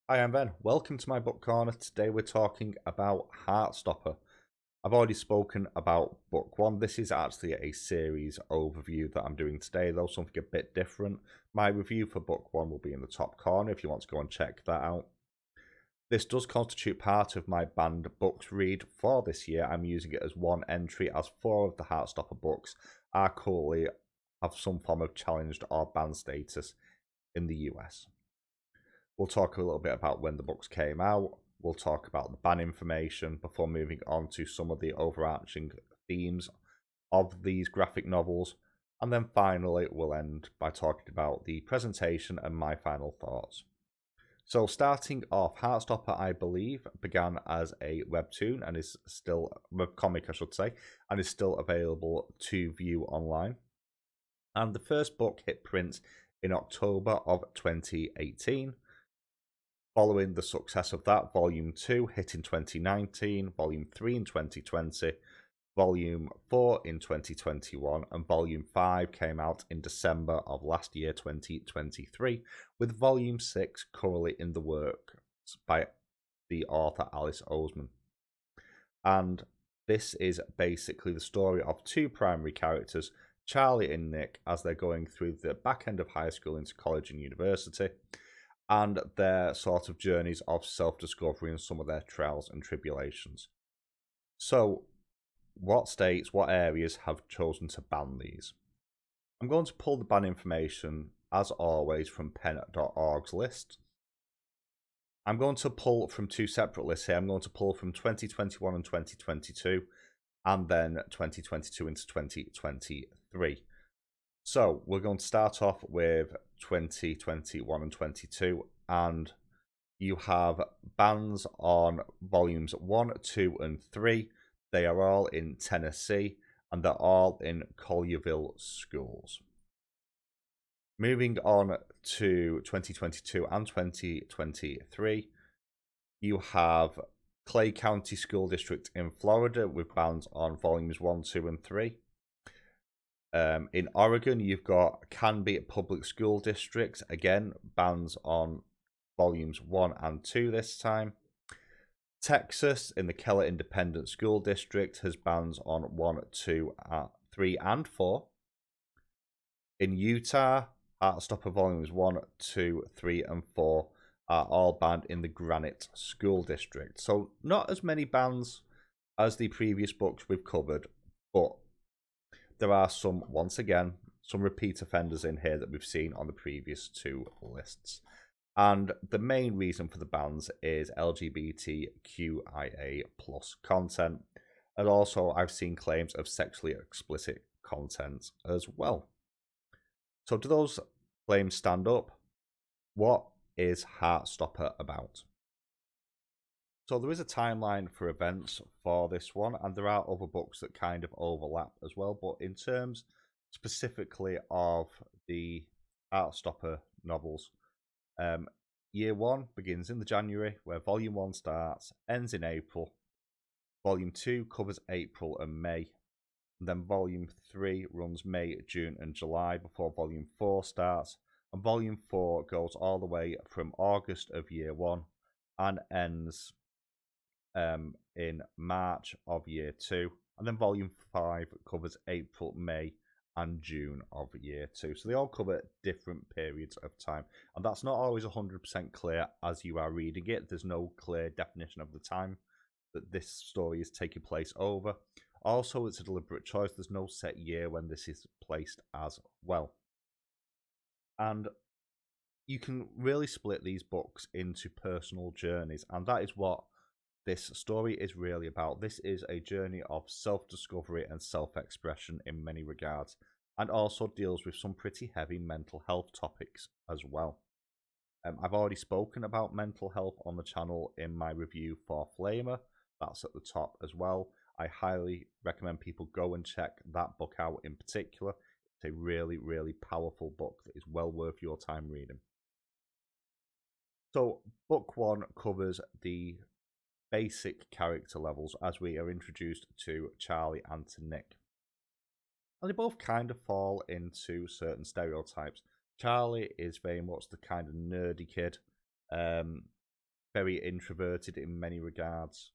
Hi, I'm Ben. Welcome to my book corner. Today we're talking about Heartstopper. I've already spoken about book one. This is actually a series overview that I'm doing today, though something a bit different. My review for book one will be in the top corner if you want to go and check that out. This does constitute part of my banned books read for this year. I'm using it as one entry, as four of the Heartstopper books are currently have some form of challenged or banned status in the US. We'll talk a little bit about when the books came out. We'll talk about the ban information before moving on to some of the overarching themes of these graphic novels. And then finally, we'll end by talking about the presentation and my final thoughts. So, starting off, Heartstopper, I believe, began as a webtoon and is still, webcomic, I should say, and is still available to view online. And the first book hit print in October of 2018. Following the success of that, Volume 2 hit in 2019, Volume 3 in 2020, Volume 4 in 2021, and Volume 5 came out in December of last year, 2023, with Volume 6 currently in the works by the author Alice Oseman. And this is basically the story of two primary characters, Charlie and Nick, as they're going through the back end of high school into college and university, and their sort of journeys of self-discovery and some of their trials and tribulations. So, what states, what areas have chosen to ban these? I'm going to pull the ban information, as always, from pen.org's list. I'm going to pull from two separate lists here. I'm going to pull from 2021 and 2022, and then 2022 into 2023. So we're going to start off with 2021 and 22, and you have bans on volumes 1, 2, and 3. They are all in Tennessee, and they're all in Collierville schools. Moving on to 2022 and 2023, you have Clay County School District in Florida with bans on volumes 1, 2, and 3. In Oregon, you've got Canby Public School District, again, bans on volumes 1 and 2 this time. Texas, in the Keller Independent School District, has bans on 1, 2, 3, and 4. In Utah, Heartstopper volumes 1, 2, 3, and 4 are all banned in the Granite School District. So, not as many bans as the previous books we've covered, but there are some, once again, some repeat offenders in here that we've seen on the previous two lists. And the main reason for the bans is LGBTQIA plus content. And also, I've seen claims of sexually explicit content as well. So, do those claims stand up? What is Heartstopper about? So there is a timeline for events for this one, and there are other books that kind of overlap as well. But in terms specifically of the Heartstopper novels, Year 1 begins in the January, where Volume 1 starts, ends in April. Volume 2 covers April and May. And then Volume 3 runs May, June, and July before Volume 4 starts. And Volume 4 goes all the way from August of Year 1 and ends in March of Year 2, and then Volume 5 covers April, May, and June of Year 2. So they all cover different periods of time, and that's not always 100% clear as you are reading it. There's no clear definition of the time that this story is taking place over. Also, it's a deliberate choice. There's no set year when this is placed as well. And you can really split these books into personal journeys, and that is what this story is really about. This is a journey of self-discovery and self-expression in many regards, and also deals with some pretty heavy mental health topics as well. I've already spoken about mental health on the channel in my review for Flamer. That's at the top as well. I highly recommend people go and check that book out in particular. It's a really, really powerful book that is well worth your time reading. So, book 1 covers the basic character levels as we are introduced to Charlie and to Nick. And they both kind of fall into certain stereotypes. Charlie is very much the kind of nerdy kid. very introverted in many regards,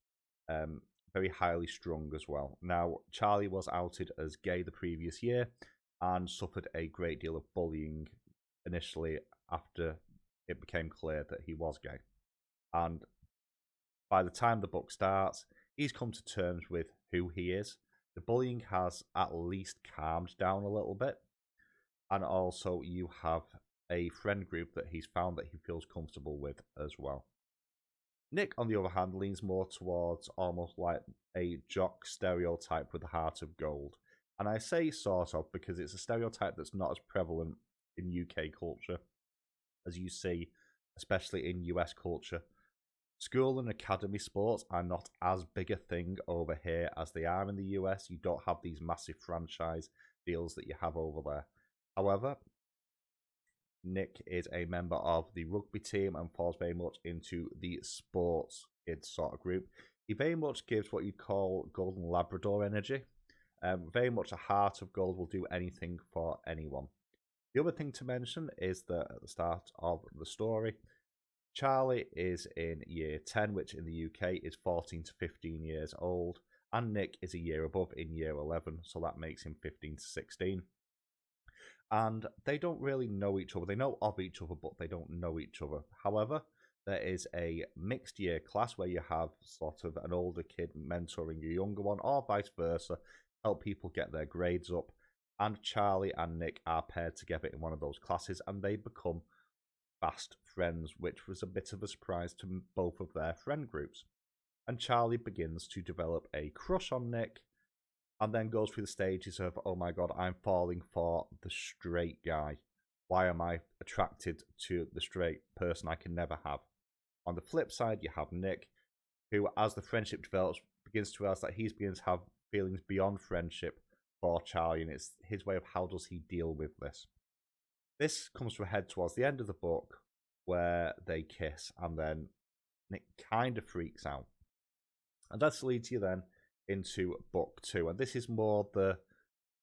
very highly strung as well. Now, Charlie was outed as gay the previous year and suffered a great deal of bullying initially after it became clear that he was gay. And by the time the book starts, he's come to terms with who he is. The bullying has at least calmed down a little bit. And also, you have a friend group that he's found that he feels comfortable with as well. Nick, on the other hand, leans more towards almost like a jock stereotype with a heart of gold. And I say sort of because it's a stereotype that's not as prevalent in UK culture as you see, especially in US culture. School and academy sports are not as big a thing over here as they are in the US. You don't have these massive franchise deals that you have over there. However, Nick is a member of the rugby team and falls very much into the sports kids sort of group. He very much gives what you'd call golden Labrador energy. Very much a heart of gold, will do anything for anyone. The other thing to mention is that at the start of the story, Charlie is in year 10, which in the UK is 14 to 15 years old, and Nick is a year above in year 11, so that makes him 15 to 16. And they don't really know each other. They know of each other, but they don't know each other. However, there is a mixed year class where you have sort of an older kid mentoring a younger one, or vice versa, help people get their grades up. And Charlie and Nick are paired together in one of those classes, and they become fast friends, which was a bit of a surprise to both of their friend groups. And Charlie begins to develop a crush on Nick, and then goes through the stages of, oh my god, I'm falling for the straight guy. Why am I attracted to the straight person I can never have? On the flip side, you have Nick, who, as the friendship develops, begins to realize that he begins to have feelings beyond friendship for Charlie, and it's his way of how does he deal with this. This comes to a head towards the end of the book, where they kiss, and then Nick kind of freaks out. And that leads you then into book 2, and this is more the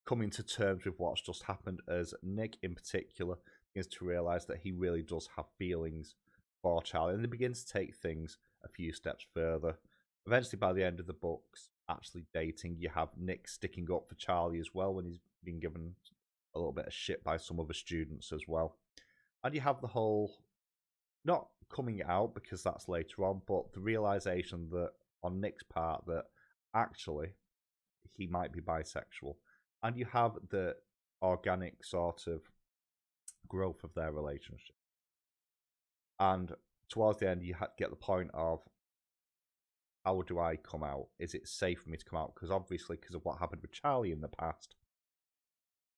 coming to terms with what's just happened, as Nick in particular begins to realise that he really does have feelings for Charlie, and he begins to take things a few steps further. Eventually, by the end of the books, actually dating, you have Nick sticking up for Charlie as well when he's been given a little bit of shit by some other students as well. And you have the whole, not coming out because that's later on, but the realisation that on Nick's part that actually he might be bisexual. And you have the organic sort of growth of their relationship. And towards the end, you get the point of, how do I come out? Is it safe for me to come out? Because obviously, because of what happened with Charlie in the past,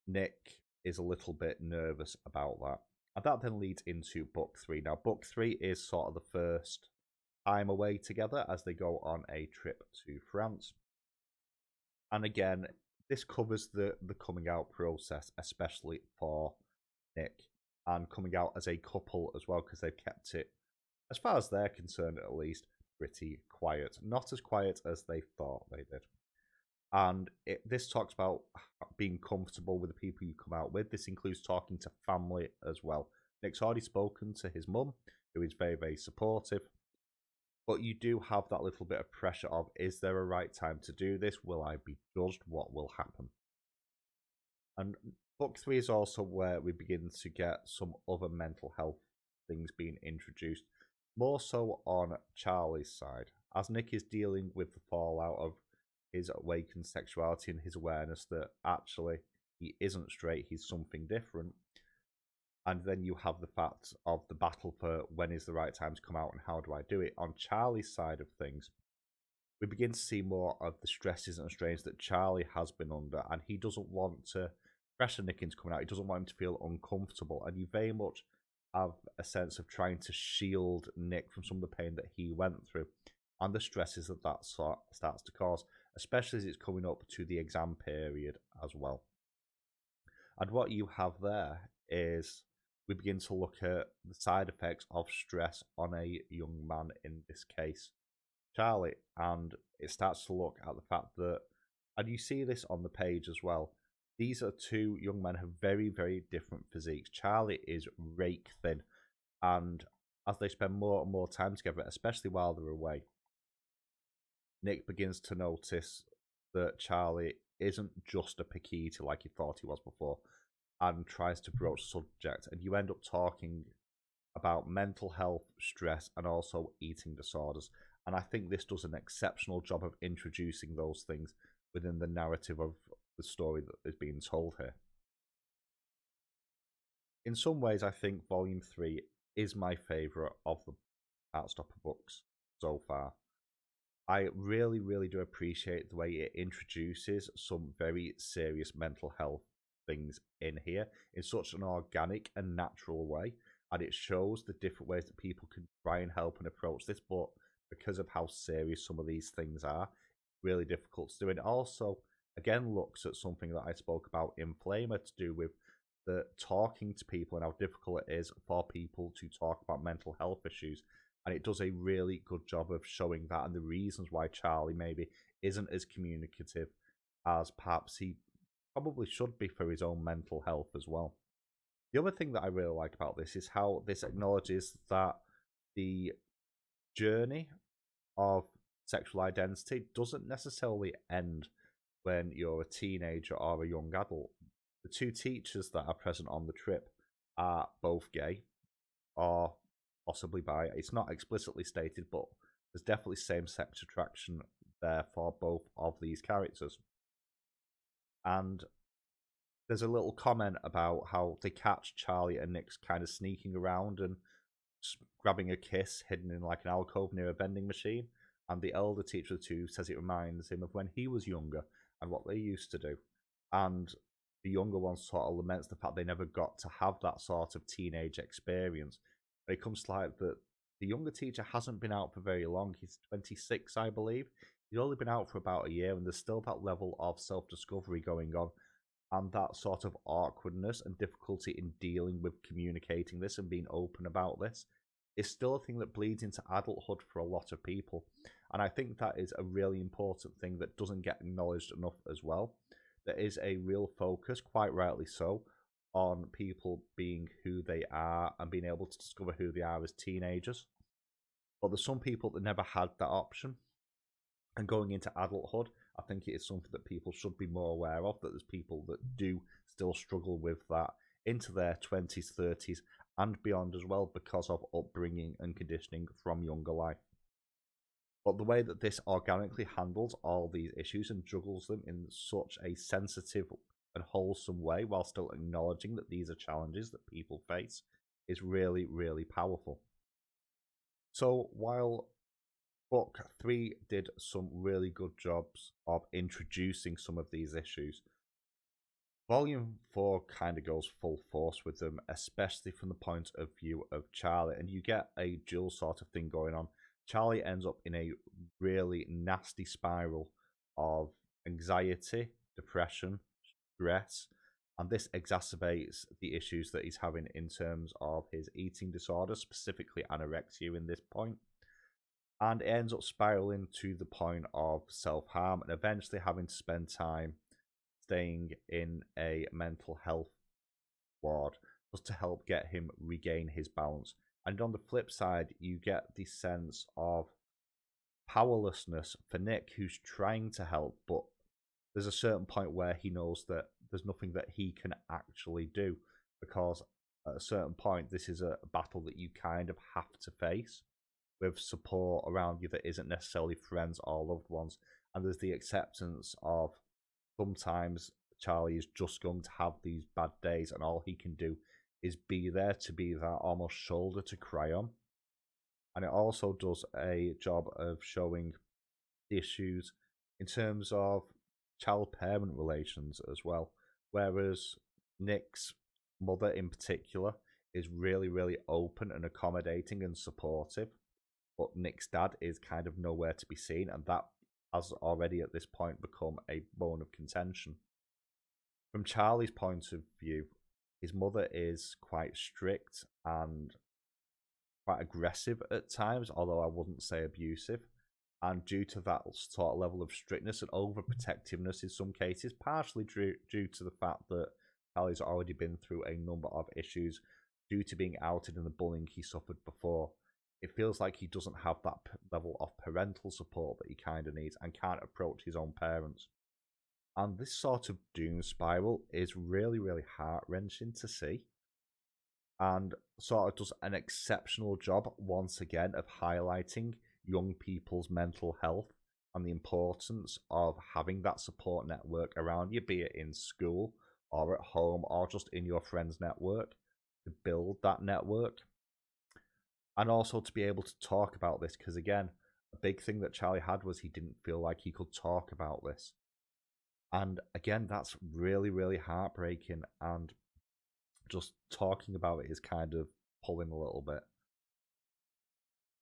Nick is a little bit nervous about that. And that then leads into book 3. Now, book 3 is sort of the first time away together as they go on a trip to France. And again, this covers the coming out process, especially for Nick, and coming out as a couple as well, because they've kept it, as far as they're concerned at least, pretty quiet. Not as quiet as they thought they did. And this talks about being comfortable with the people you come out with. This includes talking to family as well. Nick's already spoken to his mum, who is very, very supportive. But you do have that little bit of pressure of, is there a right time to do this? Will I be judged? What will happen? And book 3 is also where we begin to get some other mental health things being introduced. More so on Charlie's side, as Nick is dealing with the fallout of his awakened sexuality and his awareness that actually he isn't straight, he's something different. And then you have the fact of the battle for when is the right time to come out and how do I do it. On Charlie's side of things, we begin to see more of the stresses and strains that Charlie has been under, and he doesn't want to pressure Nick into coming out. He doesn't want him to feel uncomfortable, and you very much have a sense of trying to shield Nick from some of the pain that he went through and the stresses that starts to cause, especially as it's coming up to the exam period as well. And what you have there is we begin to look at the side effects of stress on a young man, in this case, Charlie, and it starts to look at the fact that, and you see this on the page as well, these are two young men who have very, very different physiques. Charlie is rake thin, and as they spend more and more time together, especially while they're away, Nick begins to notice that Charlie isn't just a Paquita like he thought he was before, and tries to broach the subject. And you end up talking about mental health, stress, and also eating disorders. And I think this does an exceptional job of introducing those things within the narrative of the story that is being told here. In some ways, I think Volume 3 is my favourite of the Heartstopper books so far. I really, really do appreciate the way it introduces some very serious mental health things in here in such an organic and natural way. And it shows the different ways that people can try and help and approach this, but because of how serious some of these things are, really difficult to do. And it also, again, looks at something that I spoke about in Flamer to do with the talking to people and how difficult it is for people to talk about mental health issues. And it does a really good job of showing that and the reasons why Charlie maybe isn't as communicative as perhaps he probably should be for his own mental health as well. The other thing that I really like about this is how this acknowledges that the journey of sexual identity doesn't necessarily end when you're a teenager or a young adult. The two teachers that are present on the trip are both gay or possibly bi. It's not explicitly stated, but there's definitely same-sex attraction there for both of these characters. And there's a little comment about how they catch Charlie and Nick's kind of sneaking around and grabbing a kiss hidden in like an alcove near a vending machine. And the elder teacher of the two says it reminds him of when he was younger and what they used to do. And the younger one sort of laments the fact they never got to have that sort of teenage experience. But it comes to light that the younger teacher hasn't been out for very long. He's 26, I believe. He's only been out for about a year, and there's still that level of self-discovery going on. And that sort of awkwardness and difficulty in dealing with communicating this and being open about this is still a thing that bleeds into adulthood for a lot of people. And I think that is a really important thing that doesn't get acknowledged enough as well. There is a real focus, quite rightly so, on people being who they are and being able to discover who they are as teenagers. But there's some people that never had that option. And going into adulthood, I think it is something that people should be more aware of, that there's people that do still struggle with that into their 20s, 30s, and beyond as well because of upbringing and conditioning from younger life. But the way that this organically handles all these issues and juggles them in such a sensitive and wholesome way while still acknowledging that these are challenges that people face is really, really powerful. So while Book 3 did some really good jobs of introducing some of these issues, Volume 4 kind of goes full force with them, especially from the point of view of Charlie, and you get a dual sort of thing going on. Charlie ends up in a really nasty spiral of anxiety, depression, stress, and this exacerbates the issues that he's having in terms of his eating disorder, specifically anorexia in this point. And it ends up spiraling to the point of self-harm and eventually having to spend time staying in a mental health ward just to help get him regain his balance. And on the flip side, you get the sense of powerlessness for Nick, who's trying to help, but there's a certain point where he knows that there's nothing that he can actually do, because at a certain point, this is a battle that you kind of have to face with support around you that isn't necessarily friends or loved ones. And there's the acceptance of sometimes Charlie is just going to have these bad days, and all he can do is be there to be that almost shoulder to cry on. And it also does a job of showing issues in terms of child-parent relations as well. Whereas Nick's mother in particular is really, really open and accommodating and supportive, but Nick's dad is kind of nowhere to be seen, and that has already at this point become a bone of contention. From Charlie's point of view, his mother is quite strict and quite aggressive at times, although I wouldn't say abusive. And due to that sort of level of strictness and overprotectiveness in some cases, partially due to the fact that Charlie's already been through a number of issues due to being outed and the bullying he suffered before. It feels like he doesn't have that level of parental support that he kind of needs and can't approach his own parents. And this sort of doom spiral is really, really heart-wrenching to see, and sort of does an exceptional job once again of highlighting young people's mental health and the importance of having that support network around you, be it in school or at home or just in your friends' network, to build that network. And also to be able to talk about this, because again, a big thing that Charlie had was he didn't feel like he could talk about this. And again, that's really, really heartbreaking, and just talking about it is kind of pulling a little bit.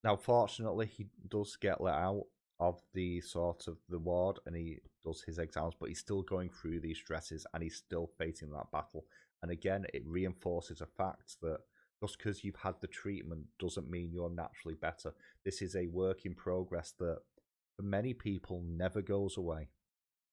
Now, fortunately, he does get let out of the sort of the ward and he does his exams, but he's still going through these stresses and he's still facing that battle. And again, it reinforces a fact that just because you've had the treatment doesn't mean you're naturally better. This is a work in progress that for many people never goes away.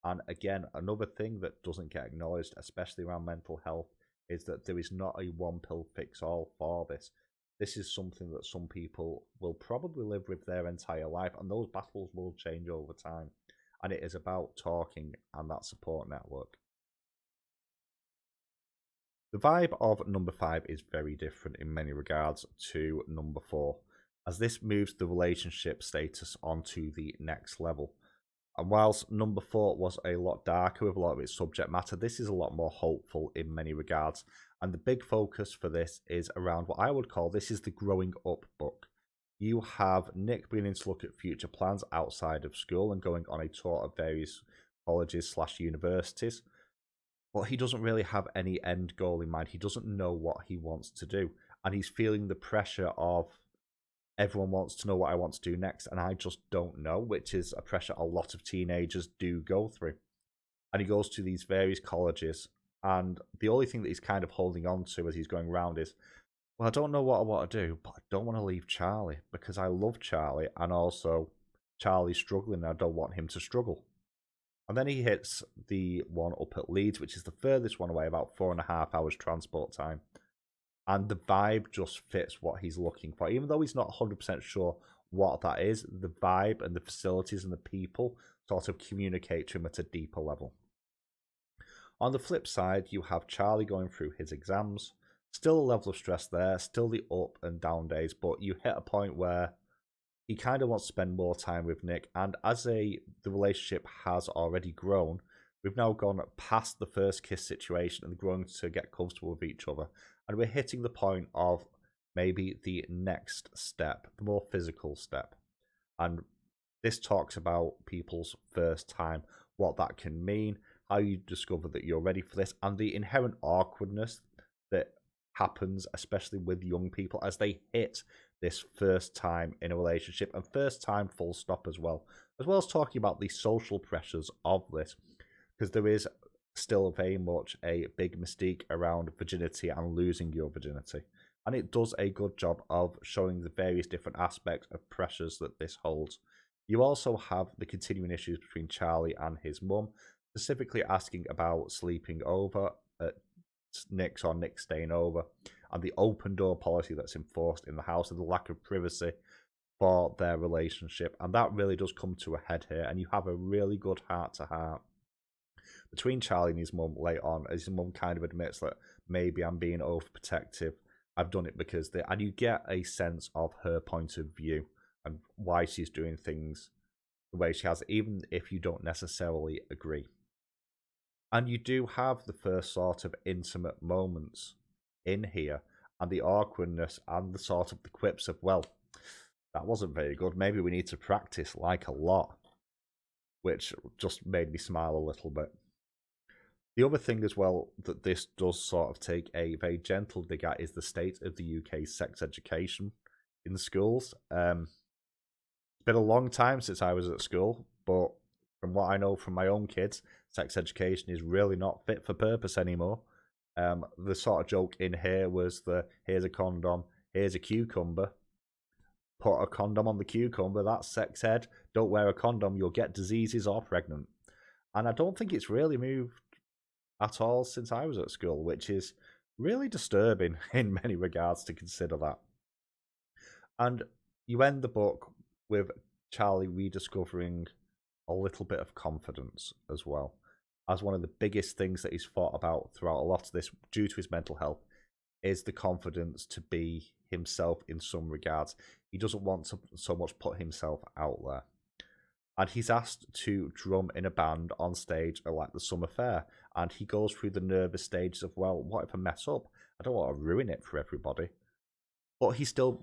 And again, another thing that doesn't get acknowledged, especially around mental health, is that there is not a one pill fix all for this. This is something that some people will probably live with their entire life, and those battles will change over time. And it is about talking and that support network. The vibe of number 5 is very different in many regards to number 4, as this moves the relationship status onto the next level. And whilst number 4 was a lot darker with a lot of its subject matter, this is a lot more hopeful in many regards. And the big focus for this is around what I would call this is the growing up book. You have Nick beginning to look at future plans outside of school and going on a tour of various colleges / universities. But he doesn't really have any end goal in mind. He doesn't know what he wants to do. And he's feeling the pressure of everyone wants to know what I want to do next, and I just don't know, which is a pressure a lot of teenagers do go through. And he goes to these various colleges, and the only thing that he's kind of holding on to as he's going around is, well, I don't know what I want to do, but I don't want to leave Charlie because I love Charlie, and also Charlie's struggling, and I don't want him to struggle. And then he hits the one up at Leeds, which is the furthest one away, about 4.5 hours transport time. And the vibe just fits what he's looking for. Even though he's not 100% sure what that is, the vibe and the facilities and the people sort of communicate to him at a deeper level. On the flip side, you have Charlie going through his exams. Still a level of stress there, still the up and down days, but you hit a point where he kind of wants to spend more time with Nick. And as the relationship has already grown, we've now gone past the first kiss situation and growing to get comfortable with each other. And we're hitting the point of maybe the next step, the more physical step. And this talks about people's first time, what that can mean, how you discover that you're ready for this, and the inherent awkwardness that happens, especially with young people, as they hit this first time in a relationship, and first time full stop as well as talking about the social pressures of this, because there is still very much a big mystique around virginity and losing your virginity. And it does a good job of showing the various different aspects of pressures that this holds. You also have the continuing issues between Charlie and his mum, specifically asking about sleeping over at Nick's or Nick staying over, and the open door policy that's enforced in the house and the lack of privacy for their relationship. And that really does come to a head here, and you have a really good heart-to-heart between Charlie and his mum later on, as his mum kind of admits that maybe I'm being overprotective. I've done it because and you get a sense of her point of view and why she's doing things the way she has, even if you don't necessarily agree. And you do have the first sort of intimate moments in here, and the awkwardness and the sort of the quips of, well, that wasn't very good. Maybe we need to practice like a lot, which just made me smile a little bit. The other thing as well that this does sort of take a very gentle dig at is the state of the UK's sex education in schools. It's been a long time since I was at school, but from what I know from my own kids, sex education is really not fit for purpose anymore. The sort of joke in here was here's a condom, here's a cucumber. Put a condom on the cucumber, that's sex ed. Don't wear a condom, you'll get diseases or pregnant. And I don't think it's really moved at all since I was at school, which is Really disturbing in many regards to consider that. And you end the book with Charlie rediscovering a little bit of confidence as well. As one of the biggest things that he's thought about throughout a lot of this, due to his mental health, is the confidence to be himself in some regards. He doesn't want to so much put himself out there. And he's asked to drum in a band on stage at like the summer fair. And he goes through the nervous stages of, well, what if I mess up? I don't want to ruin it for everybody. But he still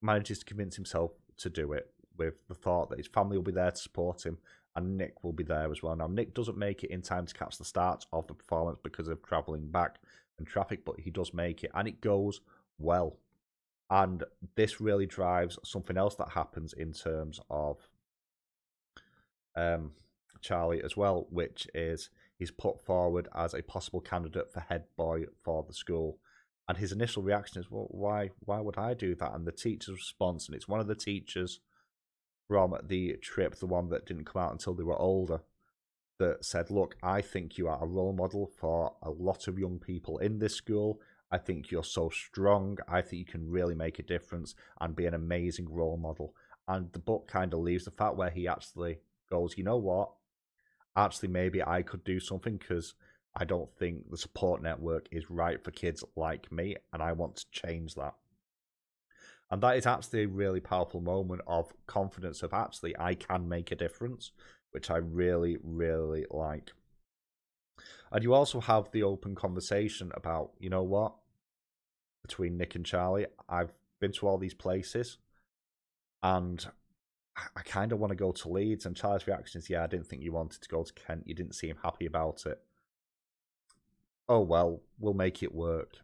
manages to convince himself to do it with the thought that his family will be there to support him and Nick will be there as well. Now, Nick doesn't make it in time to catch the start of the performance because of travelling back and traffic, but he does make it and it goes well. And this really drives something else that happens in terms of Charlie as well, which is he's put forward as a possible candidate for head boy for the school. And his initial reaction is, well, why would I do that? And the teacher's response, and it's one of the teachers from the trip, the one that didn't come out until they were older, that said, look, I think you are a role model for a lot of young people in this school. I think you're so strong. I think you can really make a difference and be an amazing role model. And the book kind of leaves the fact where he actually goes, you know what? Actually, maybe I could do something because I don't think the support network is right for kids like me, and I want to change that. And that is actually a really powerful moment of confidence of actually I can make a difference, which I really, really like. And you also have the open conversation about, you know what, between Nick and Charlie, I've been to all these places and I kind of want to go to Leeds. And Charlie's reaction is, yeah, I didn't think you wanted to go to Kent. You didn't seem happy about it. Oh, well, we'll make it work.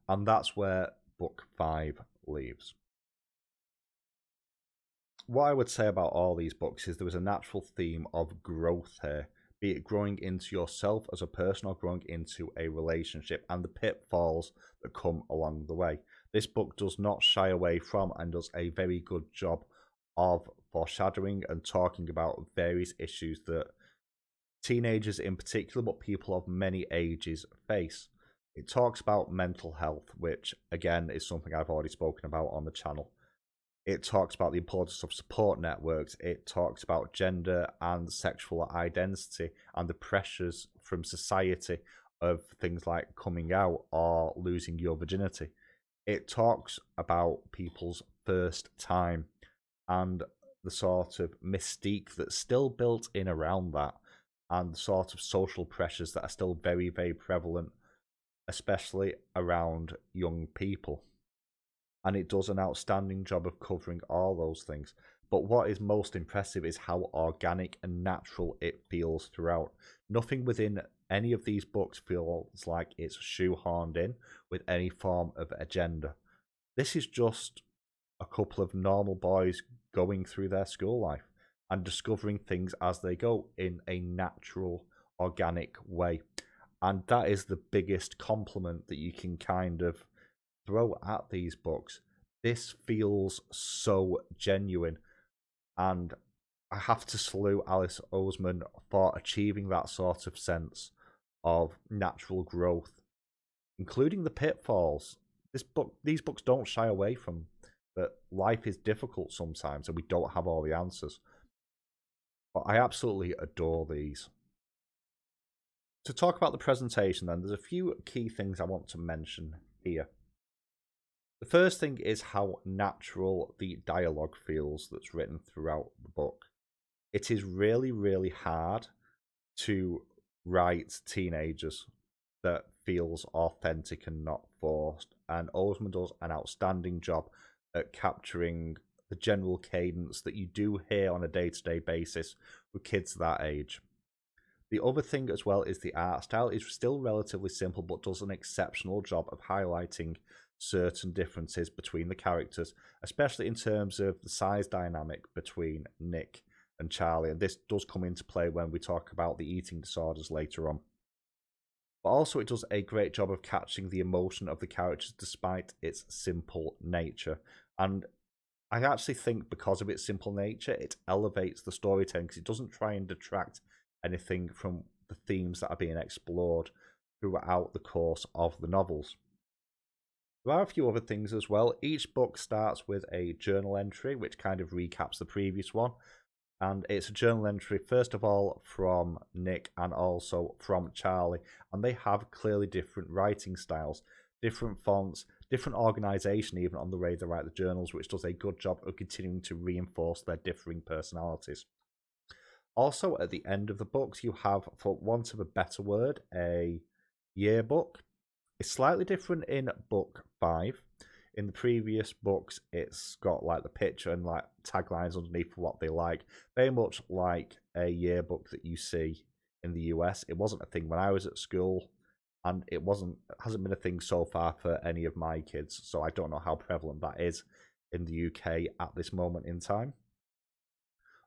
And that's where book 5 leaves. What I would say about all these books is there was a natural theme of growth here, be it growing into yourself as a person or growing into a relationship, and the pitfalls that come along the way. This book does not shy away from and does a very good job of foreshadowing and talking about various issues that teenagers in particular, but people of many ages face. It talks about mental health, which again is something I've already spoken about on the channel. It talks about the importance of support networks. It talks about gender and sexual identity and the pressures from society of things like coming out or losing your virginity. It talks about people's first time and the sort of mystique that's still built in around that and the sort of social pressures that are still very, very prevalent, especially around young people. And it does an outstanding job of covering all those things. But what is most impressive is how organic and natural it feels throughout. Nothing within any of these books feels like it's shoehorned in with any form of agenda. This is just a couple of normal boys going through their school life and discovering things as they go in a natural, organic way. And that is the biggest compliment that you can kind of throw at these books. This feels so genuine, and I have to salute Alice Oseman for achieving that sort of sense of natural growth, including the pitfalls. These books don't shy away from that. Life is difficult sometimes, and we don't have all the answers. But I absolutely adore these. To talk about the presentation, then, there's a few key things I want to mention here. The first thing is how natural the dialogue feels that's written throughout the book. It is really, really hard to write teenagers that feels authentic and not forced. And Osman does an outstanding job at capturing the general cadence that you do hear on a day-to-day basis with kids that age. The other thing as well is the art style is still relatively simple, but does an exceptional job of highlighting certain differences between the characters, especially in terms of the size dynamic between Nick and Charlie. And this does come into play when we talk about the eating disorders later on. But also it does a great job of catching the emotion of the characters despite its simple nature. And I actually think because of its simple nature, it elevates the storytelling because it doesn't try and detract anything from the themes that are being explored throughout the course of the novels. There are a few other things as well. Each book starts with a journal entry, which kind of recaps the previous one. And it's a journal entry, first of all, from Nick and also from Charlie. And they have clearly different writing styles, different fonts, different organisation even on the way they write the journals, which does a good job of continuing to reinforce their differing personalities. Also, at the end of the books, you have, for want of a better word, a yearbook. It's slightly different in book 5. In the previous books, it's got like the picture and like taglines underneath for what they like. Very much like a yearbook that you see in the US. It wasn't a thing when I was at school, and hasn't been a thing so far for any of my kids. So I don't know how prevalent that is in the UK at this moment in time.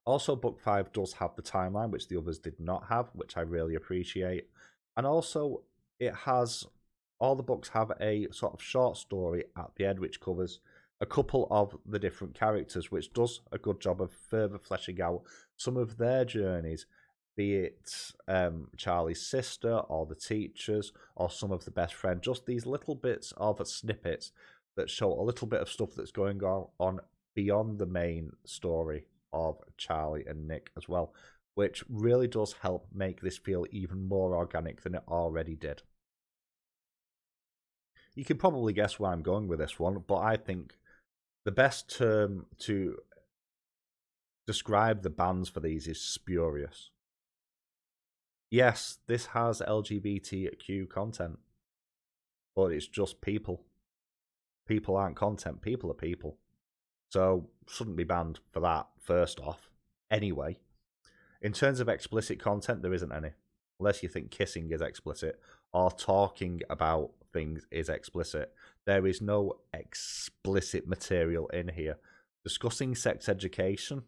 Also, book 5 does have the timeline, which the others did not have, which I really appreciate. And also, it has all the books have a sort of short story at the end, which covers a couple of the different characters, which does a good job of further fleshing out some of their journeys, be it Charlie's sister or the teachers or some of the best friends. Just these little bits of snippets that show a little bit of stuff that's going on beyond the main story of Charlie and Nick as well, which really does help make this feel even more organic than it already did. You can probably guess where I'm going with this one, but I think the best term to describe the bands for these is spurious. Yes, this has LGBTQ content, but it's just people. People aren't content, people are people. So, shouldn't be banned for that, first off. Anyway, in terms of explicit content, there isn't any. Unless you think kissing is explicit, or talking about things is explicit. There is no explicit material in here. Discussing sex education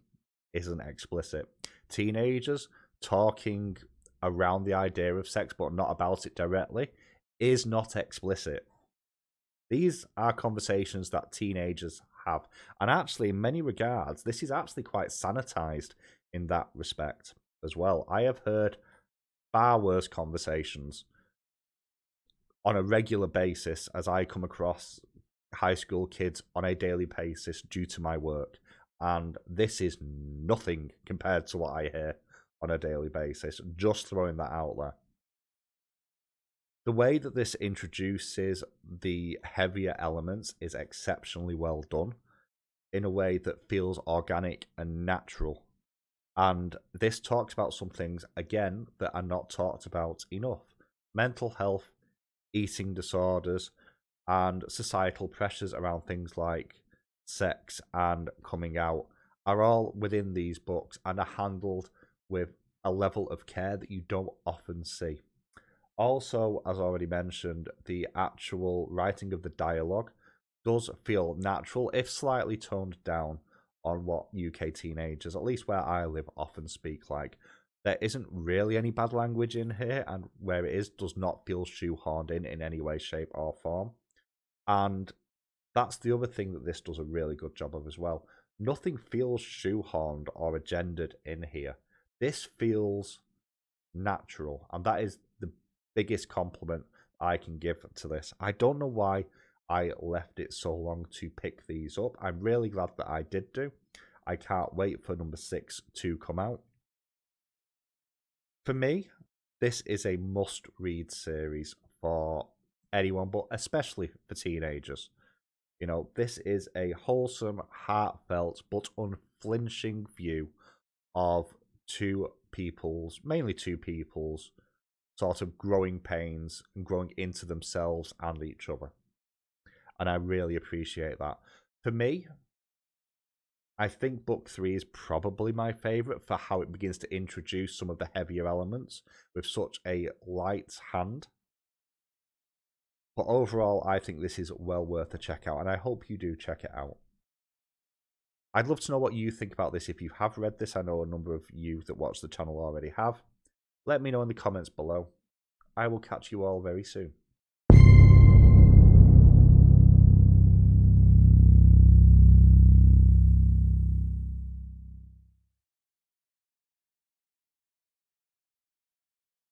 isn't explicit. Teenagers talking around the idea of sex but not about it directly is not explicit. These are conversations that teenagers have. And actually, in many regards, this is actually quite sanitized in that respect as well. I have heard far worse conversations on a regular basis as I come across high school kids on a daily basis due to my work. And this is nothing compared to what I hear on a daily basis. Just throwing that out there. The way that this introduces the heavier elements is exceptionally well done in a way that feels organic and natural. And this talks about some things, again, that are not talked about enough. Mental health, eating disorders, and societal pressures around things like sex and coming out are all within these books and are handled with a level of care that you don't often see. Also, as already mentioned, the actual writing of the dialogue does feel natural, if slightly toned down on what UK teenagers, at least where I live, often speak like. There isn't really any bad language in here, and where it is, does not feel shoehorned in any way, shape, or form. And that's the other thing that this does a really good job of as well. Nothing feels shoehorned or agendered in here. This feels natural, and that is the biggest compliment I can give to this. I don't know why I left it so long to pick these up. I'm really glad that I did do. I can't wait for number 6 to come out. For me, this is a must-read series for anyone, but especially for teenagers. You know, this is a wholesome, heartfelt, but unflinching view of mainly two people's sort of growing pains and growing into themselves and each other. And I really appreciate that. For me, I think book 3 is probably my favourite for how it begins to introduce some of the heavier elements with such a light hand. But overall, I think this is well worth a check out, and I hope you do check it out. I'd love to know what you think about this if you have read this. I know a number of you that watch the channel already have. Let me know in the comments below. I will catch you all very soon.